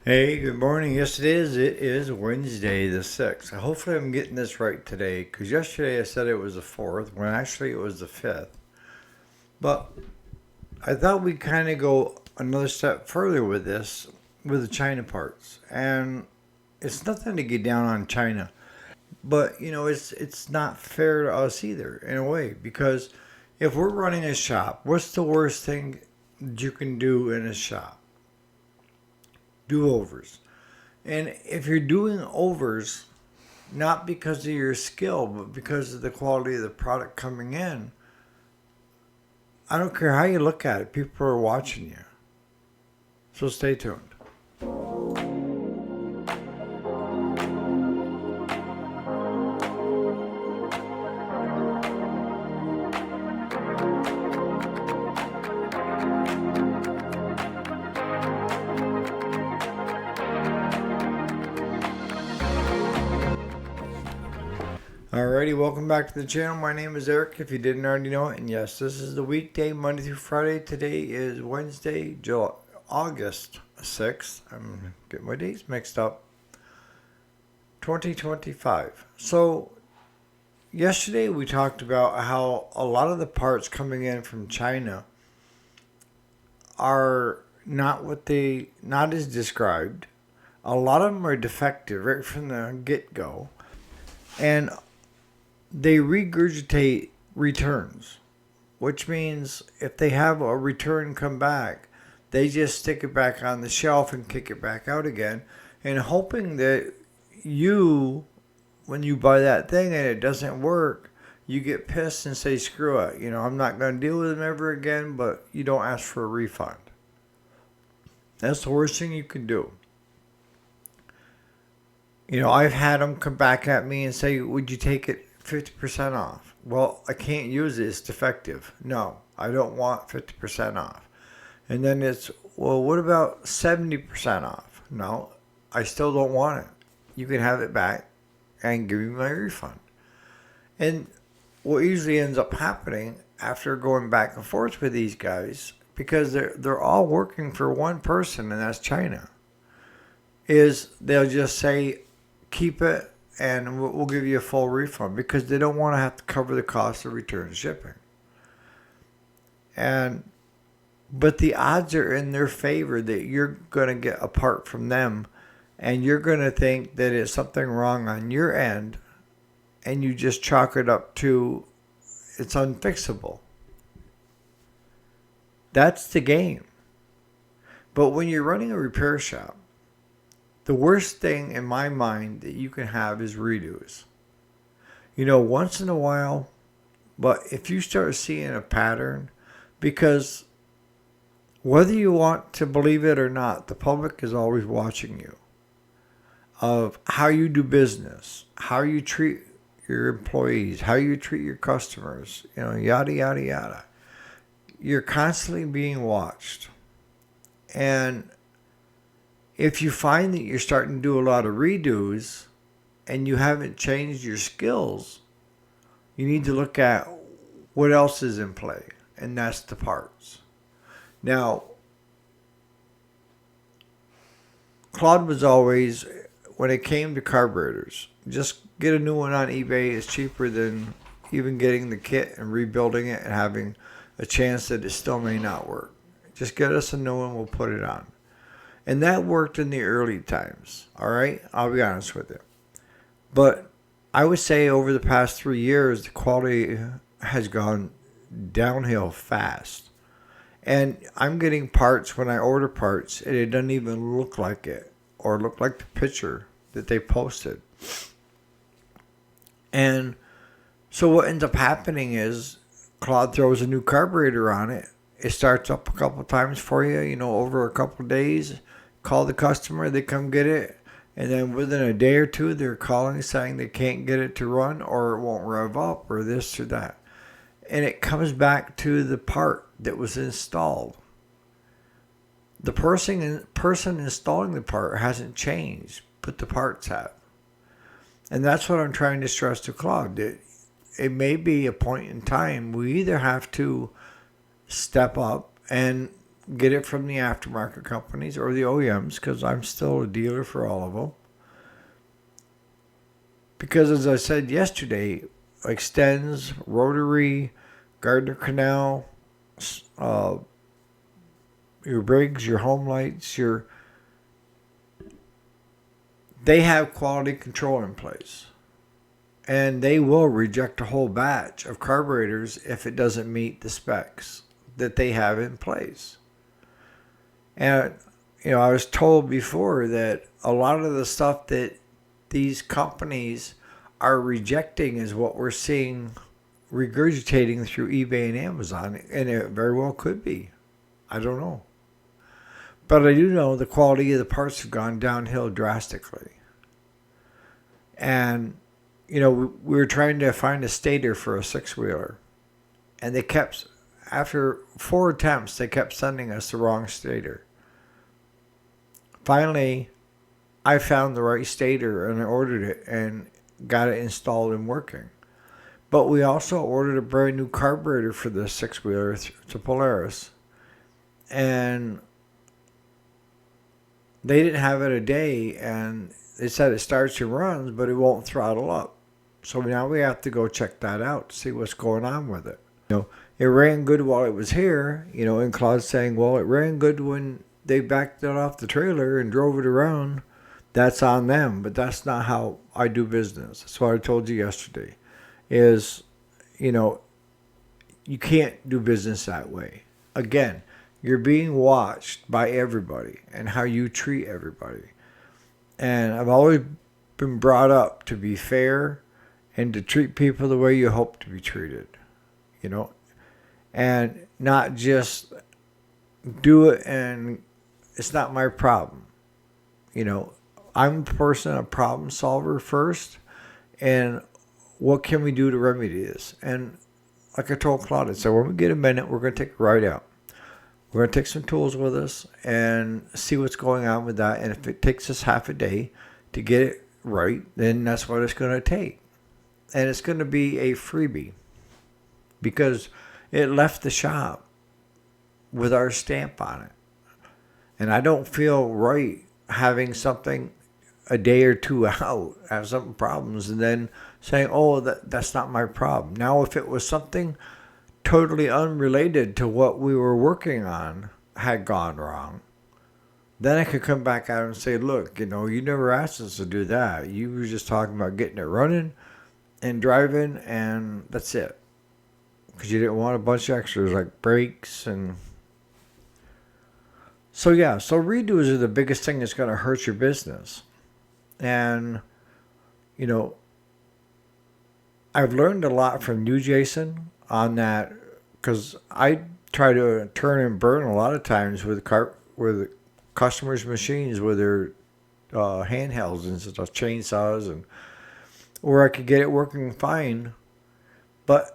Hey, good morning. Yes, it is. It is Wednesday the 6th. Hopefully, I'm getting this right today because yesterday I said it was the 4th when actually it was the 5th. But I thought we'd kind of go another step further with this, with the China parts. And it's nothing to get down on China, but it's not fair to us either in a way because if we're running a shop, what's the worst thing you can do in a shop? Do overs. And if you're doing overs, not because of your skill, but because of the quality of the product coming in, I don't care how you look at it, people are watching you. So stay tuned. Alrighty, welcome back to the channel. My name is Eric, if you didn't already know it. And yes, this is the weekday, Monday through Friday. Today is Wednesday, August 6th. I'm getting my dates mixed up. 2025. So, yesterday we talked about how a lot of the parts coming in from China are not as described. A lot of them are defective right from the get-go. And they regurgitate returns, which means if they have a return come back, they just stick it back on the shelf and kick it back out again, and hoping that when you buy that thing and it doesn't work, you get pissed and say, screw it, I'm not going to deal with them ever again, but you don't ask for a refund. That's the worst thing you can do. I've had them come back at me and say, would you take it 50% off? Well, I can't use it. It's defective. No, I don't want 50% off. And then it's, well, what about 70% off? No, I still don't want it. You can have it back and give me my refund. And what usually ends up happening after going back and forth with these guys, because they're all working for one person, and that's China, is they'll just say, keep it and we'll give you a full refund because they don't want to have to cover the cost of return shipping. But the odds are in their favor that you're going to get a part from them and you're going to think that it's something wrong on your end, and you just chalk it up to it's unfixable. That's the game. But when you're running a repair shop, the worst thing in my mind that you can have is redos. Once in a while, but if you start seeing a pattern, because whether you want to believe it or not, the public is always watching you, of how you do business, how you treat your employees, how you treat your customers, yada, yada, yada. You're constantly being watched. And if you find that you're starting to do a lot of redos and you haven't changed your skills, you need to look at what else is in play, and that's the parts. Now, Claude was always, when it came to carburetors, just get a new one on eBay. It's cheaper than even getting the kit and rebuilding it and having a chance that it still may not work. Just get us a new one, we'll put it on. And that worked in the early times, all right? I'll be honest with you. But I would say over the past 3 years, the quality has gone downhill fast. And I'm getting parts when I order parts, and it doesn't even look like it or look like the picture that they posted. And so what ends up happening is Claude throws a new carburetor on it. It starts up a couple times for you, over a couple of days. Call the customer, they come get it, and then within a day or two, they're calling saying they can't get it to run, or it won't rev up, or this or that. And it comes back to the part that was installed. The person installing the part hasn't changed, but the parts have. And that's what I'm trying to stress to Claude, that it may be a point in time we either have to step up and get it from the aftermarket companies or the OEMs, because I'm still a dealer for all of them. Because as I said yesterday, like Stens, Rotary, Gardner Canal, uh, your Briggs, your Home Lights, they have quality control in place. And they will reject a whole batch of carburetors if it doesn't meet the specs that they have in place. And, I was told before that a lot of the stuff that these companies are rejecting is what we're seeing regurgitating through eBay and Amazon. And it very well could be. I don't know. But I do know the quality of the parts have gone downhill drastically. And we were trying to find a stator for a six-wheeler. And they kept, after 4 attempts, they kept sending us the wrong stator. Finally, I found the right stator and I ordered it and got it installed and working. But we also ordered a brand new carburetor for the six-wheeler to Polaris. And they didn't have it a day, and they said it starts and runs, but it won't throttle up. So now we have to go check that out to see what's going on with it. It ran good while it was here, and Claude's saying, well, it ran good when they backed it off the trailer and drove it around. That's on them, but that's not how I do business. That's what I told you yesterday, is, you can't do business that way. Again, you're being watched by everybody and how you treat everybody. And I've always been brought up to be fair and to treat people the way you hope to be treated, and not just do it and it's not my problem. I'm a problem solver first, and what can we do to remedy this? And like I told Claudia, so when we get a minute, we're going to take a ride out. We're going to take some tools with us and see what's going on with that. And if it takes us half a day to get it right, then that's what it's going to take. And it's going to be a freebie because it left the shop with our stamp on it. And I don't feel right having something a day or two out, have some problems, and then saying, oh, that's not my problem. Now, if it was something totally unrelated to what we were working on had gone wrong, then I could come back out and say, look, you never asked us to do that. You were just talking about getting it running and driving, and that's it. Because you didn't want a bunch of extras like brakes and... So redos are the biggest thing that's going to hurt your business. And, I've learned a lot from you, Jason, on that, because I try to turn and burn a lot of times with customers' machines with their handhelds and stuff, chainsaws, and where I could get it working fine. But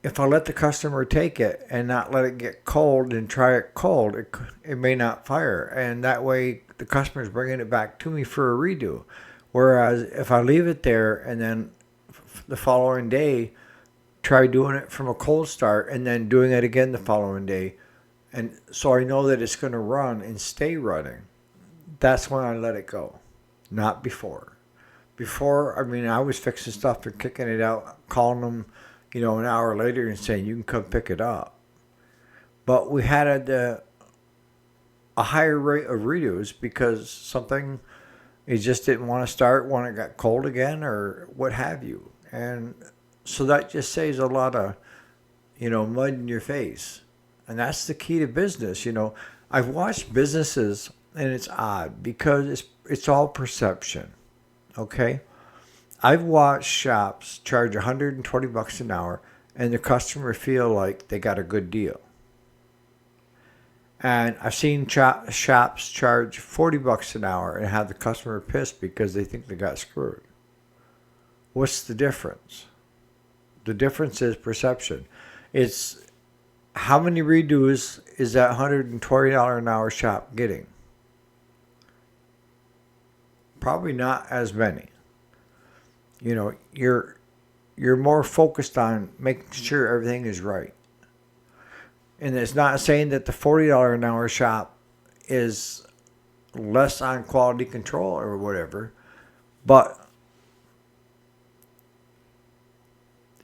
if I let the customer take it and not let it get cold and try it cold, it may not fire. And that way the customer's bringing it back to me for a redo. Whereas if I leave it there and then the following day try doing it from a cold start and then doing it again the following day, and so I know that it's going to run and stay running, that's when I let it go, not before. Before, I was fixing stuff and kicking it out, calling them, an hour later and saying, you can come pick it up. But we had a higher rate of redos because something, it just didn't want to start when it got cold again or what have you. And so that just saves a lot of, mud in your face. And that's the key to business. I've watched businesses, and it's odd because it's all perception. Okay? I've watched shops charge $120 an hour and the customer feel like they got a good deal. And I've seen shops charge $40 an hour and have the customer pissed because they think they got screwed. What's the difference? The difference is perception. It's how many redos is that $120 an hour shop getting? Probably not as many. You're more focused on making sure everything is right. And it's not saying that the $40 an hour shop is less on quality control or whatever, but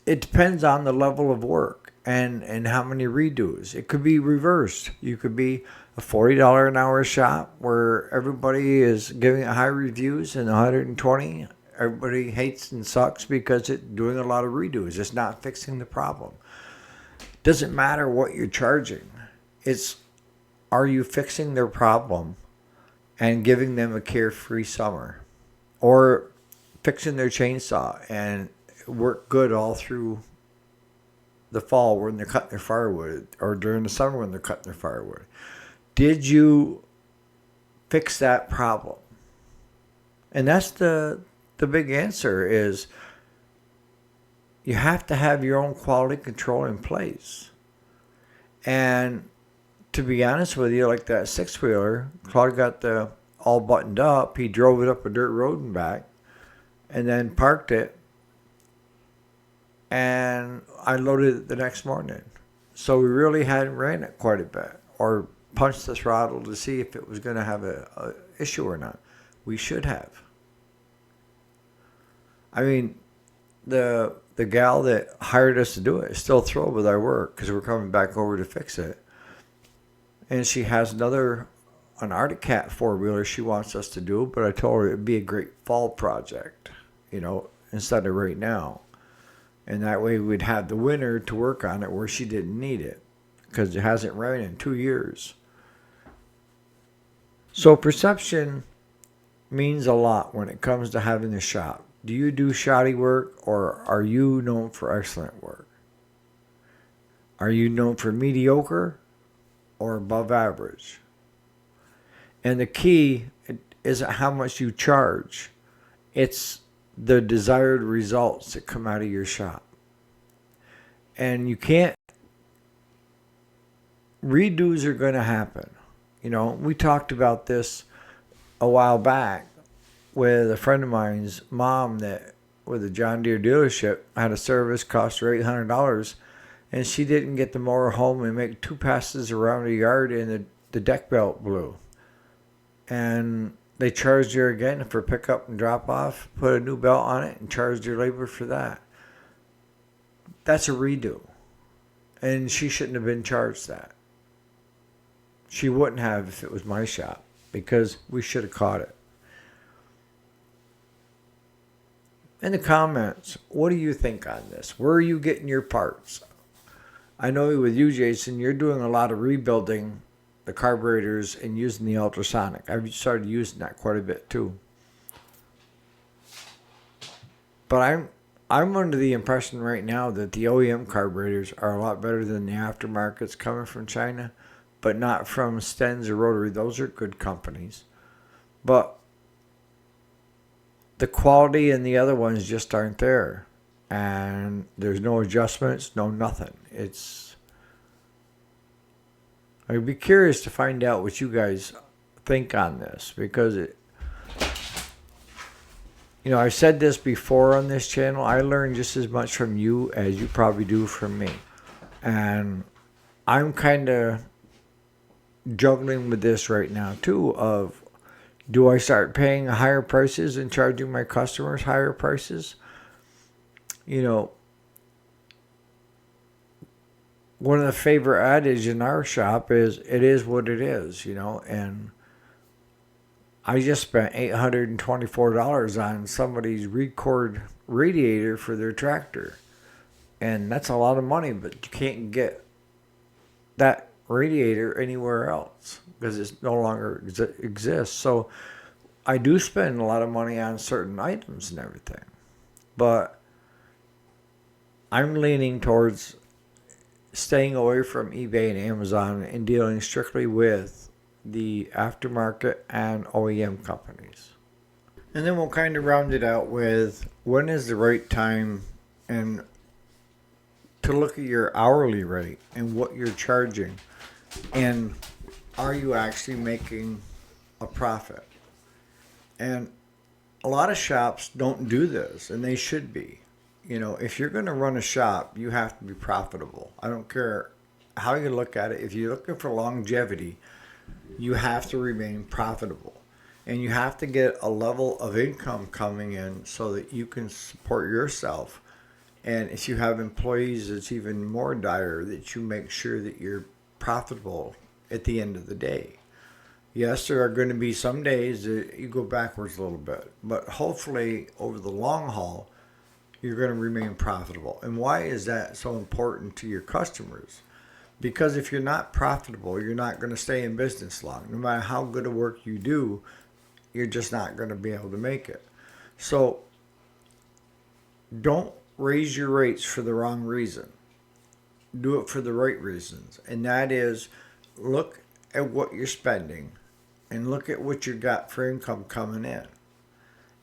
it depends on the level of work and how many redos. It could be reversed. You could be a $40 an hour shop where everybody is giving it high reviews, and 120 everybody hates and sucks because it's doing a lot of redos. It's not fixing the problem. Doesn't matter what you're charging. It's, are you fixing their problem and giving them a carefree summer, or fixing their chainsaw and work good all through the fall when they're cutting their firewood, or during the summer when they're cutting their firewood? Did you fix that problem? And that's the big answer is you have to have your own quality control in place. And to be honest with you, like that six-wheeler, Claude got the all buttoned up. He drove it up a dirt road and back, and then parked it. And I loaded it the next morning. So we really hadn't ran it quite a bit, or punched the throttle to see if it was going to have a issue or not. We should have. I mean, the gal that hired us to do it is still thrilled with our work because we're coming back over to fix it. And she has an Arctic Cat four-wheeler she wants us to do, but I told her it'd be a great fall project, instead of right now. And that way we'd have the winter to work on it where she didn't need it, because it hasn't rained in 2 years. So perception means a lot when it comes to having a shop. Do you do shoddy work, or are you known for excellent work? Are you known for mediocre or above average? And the key isn't how much you charge. It's the desired results that come out of your shop. And you can't, redos are going to happen. We talked about this a while back with a friend of mine's mom that, with a John Deere dealership, had a service cost her $800, and she didn't get the mower home and make 2 passes around the yard, and the deck belt blew. And they charged her again for pickup and drop off, put a new belt on it, and charged her labor for that. That's a redo. And she shouldn't have been charged that. She wouldn't have if it was my shop, because we should have caught it. In the comments, what do you think on this? Where are you getting your parts? I know with you, Jason, you're doing a lot of rebuilding the carburetors and using the ultrasonic. I've started using that quite a bit too. But I'm under the impression right now that the OEM carburetors are a lot better than the aftermarkets coming from China, but not from Stenz or Rotary. Those are good companies. But the quality in the other ones just aren't there. And there's no adjustments, no nothing. I'd be curious to find out what you guys think on this, because I've said this before on this channel. I learn just as much from you as you probably do from me. And I'm kind of juggling with this right now too, of, do I start paying higher prices and charging my customers higher prices? One of the favorite adage in our shop is, it is what it is, and I just spent $824 on somebody's Record radiator for their tractor. And that's a lot of money, but you can't get that radiator anywhere else because it no longer exists. So I do spend a lot of money on certain items and everything. But I'm leaning towards staying away from eBay and Amazon and dealing strictly with the aftermarket and OEM companies. And then we'll kind of round it out with, when is the right time and to look at your hourly rate and what you're charging, and are you actually making a profit? And a lot of shops don't do this, and they should be. If you're going to run a shop, you have to be profitable. I don't care how you look at it, if you're looking for longevity, you have to remain profitable. And you have to get a level of income coming in so that you can support yourself. And if you have employees, it's even more dire that you make sure that you're profitable at the end of the day. Yes, there are going to be some days that you go backwards a little bit, but hopefully over the long haul, you're going to remain profitable. And why is that so important to your customers? Because if you're not profitable, you're not going to stay in business long. No matter how good a work you do, you're just not going to be able to make it. So don't raise your rates for the wrong reason. Do it for the right reasons. And that is, look at what you're spending and look at what you got for income coming in.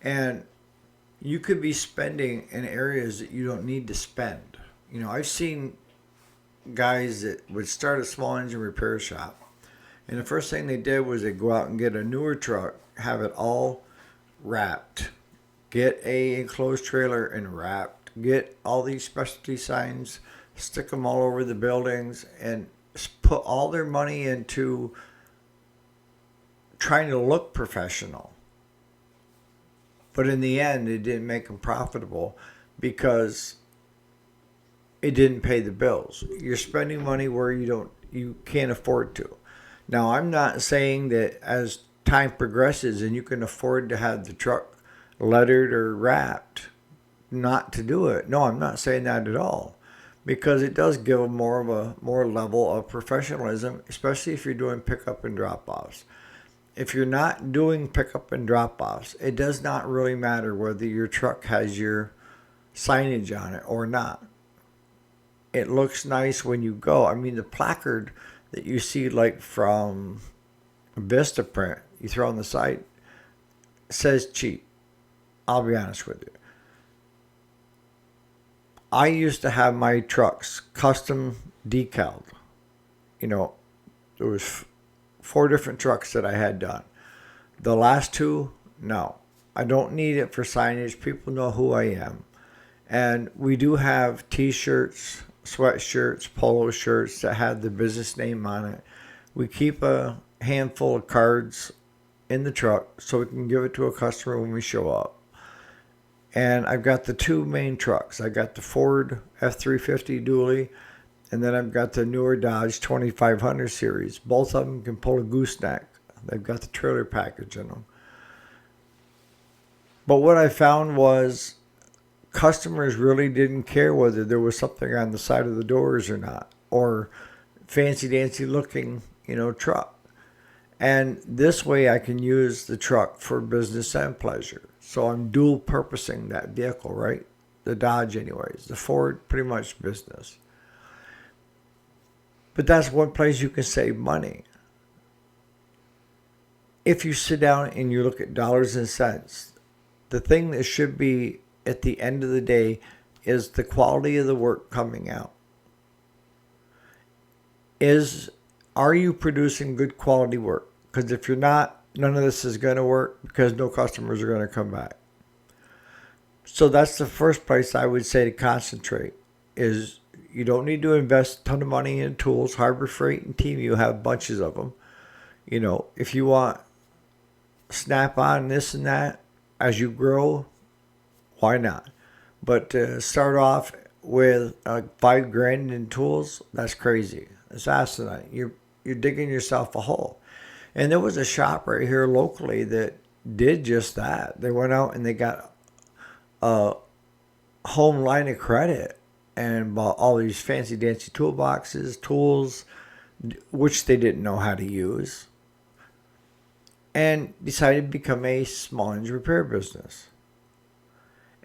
And you could be spending in areas that you don't need to spend. I've seen guys that would start a small engine repair shop, and the first thing they did was they go out and get a newer truck, have it all wrapped, get a enclosed trailer and wrapped, get all these specialty signs, stick them all over the buildings, and put all their money into trying to look professional. But in the end, it didn't make them profitable because it didn't pay the bills. You're spending money where you can't afford to. Now, I'm not saying that as time progresses and you can afford to have the truck lettered or wrapped, not to do it. No, I'm not saying that at all, because it does give a more level of professionalism, especially if you're doing pickup and drop-offs. If you're not doing pickup and drop-offs, it does not really matter whether your truck has your signage on it or not. It looks nice when you go. I mean, the placard that you see like from Vistaprint, you throw on the side, says cheap. I'll be honest with you. I used to have my trucks custom decaled. There was 4 different trucks that I had done. The last 2, no. I don't need it for signage. People know who I am. And we do have t-shirts, sweatshirts, polo shirts that have the business name on it. We keep a handful of cards in the truck so we can give it to a customer when we show up. And I've got the 2 main trucks. I got the Ford F-350 dually, and then I've got the newer Dodge 2500 series. Both of them can pull a gooseneck. They've got the trailer package in them. But what I found was customers really didn't care whether there was something on the side of the doors or not, or fancy dancy looking, truck. And this way I can use the truck for business and pleasure. So I'm dual purposing that vehicle, right? The Dodge anyways. The Ford, pretty much business. But that's one place you can save money. If you sit down and you look at dollars and cents, the thing that should be at the end of the day is the quality of the work coming out. Are you producing good quality work? Because if you're not, none of this is going to work because no customers are going to come back. So that's the first place I would say to concentrate is you don't need to invest a ton of money in tools. Harbor Freight and Team, you have bunches of them. If you want Snap-on, this and that, as you grow, why not? But to start off with $5,000 in tools, that's crazy. It's asinine. You're digging yourself a hole. And there was a shop right here locally that did just that. They went out and they got a home line of credit and bought all these fancy dancy toolboxes, tools, which they didn't know how to use, and decided to become a small engine repair business.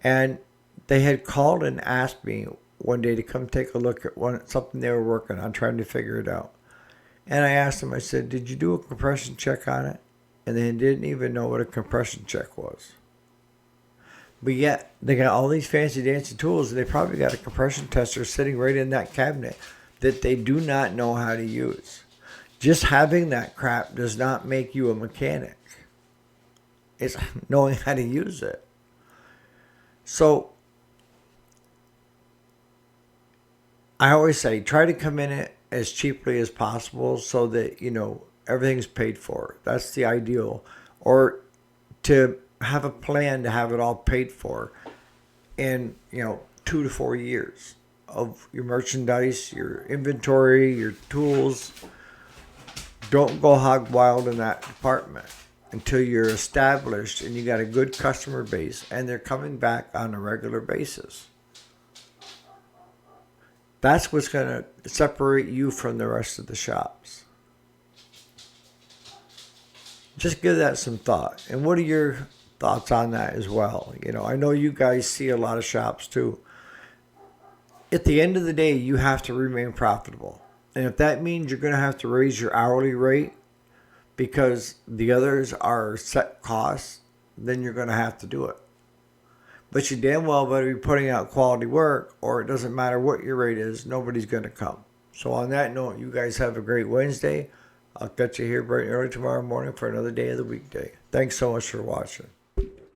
And they had called and asked me one day to come take a look at something they were working on, trying to figure it out. And I asked them, I said, did you do a compression check on it? And they didn't even know what a compression check was. But yet, they got all these fancy dancy tools, and they probably got a compression tester sitting right in that cabinet that they do not know how to use. Just having that crap does not make you a mechanic. It's knowing how to use it. So, I always say, try to come in it as cheaply as possible so that, everything's paid for. That's the ideal. Or to have a plan to have it all paid for in, 2 to 4 years of your merchandise, your inventory, your tools. Don't go hog wild in that department until you're established and you got a good customer base and they're coming back on a regular basis. That's what's going to separate you from the rest of the shops. Just give that some thought. And what are your thoughts on that as well? I know you guys see a lot of shops too. At the end of the day, you have to remain profitable. And if that means you're going to have to raise your hourly rate because the others are set costs, then you're going to have to do it. But you damn well better be putting out quality work, or it doesn't matter what your rate is, nobody's going to come. So on that note, you guys have a great Wednesday. I'll catch you here bright and early tomorrow morning for another day of the weekday. Thanks so much for watching.